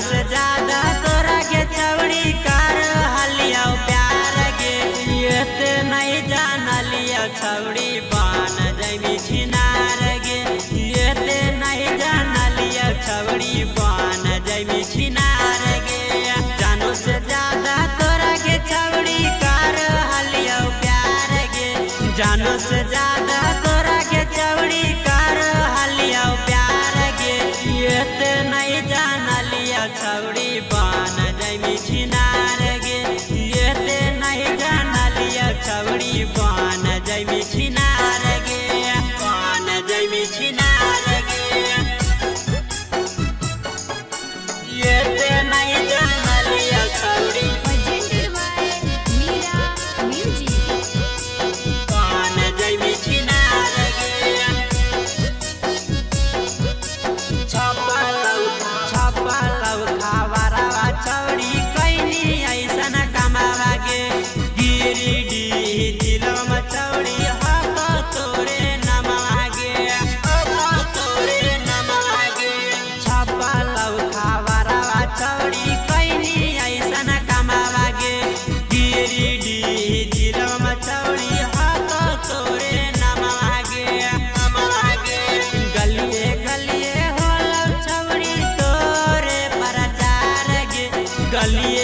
से ज्यादा तोरा के चौड़ी कार हलिया प्यार गे ये ते नहीं जान लिया छौड़ी बन जैमी छिनार गे ये ते नहीं जान लिया छौड़ी बन जैमी छिनार गे जानो से ज्यादा तोरा के चौड़ी कार हलिया प्यार गे जानो से ज्यादा तोरा के चौड़ी कार हलिया प्यार गे ये ते नहीं जान लिया छौड़ी बन जैमी छिनार गे ये ते नहीं जान लिया छौड़ी बन जैमी छिनार गे बन जैमी छिनार गे ये ते नहीं जान लिया छौड़ी बन जैमी छिनार गे छपलौ खावरवा छौड़ी कैनी ऐसन कमावा गे गिरिडीह जिलम छौड़ी हक तोरे नमवा गे हक तोरे नमवा गे छपलौ खावरवा छौड़ी कैनी ऐसन कमावा गे गिरिडीह जिलम छौड़ी हक तोरे नमवा गे गलिए गलिए होलौ छौड़ी तोरे प्रचार गे गलिए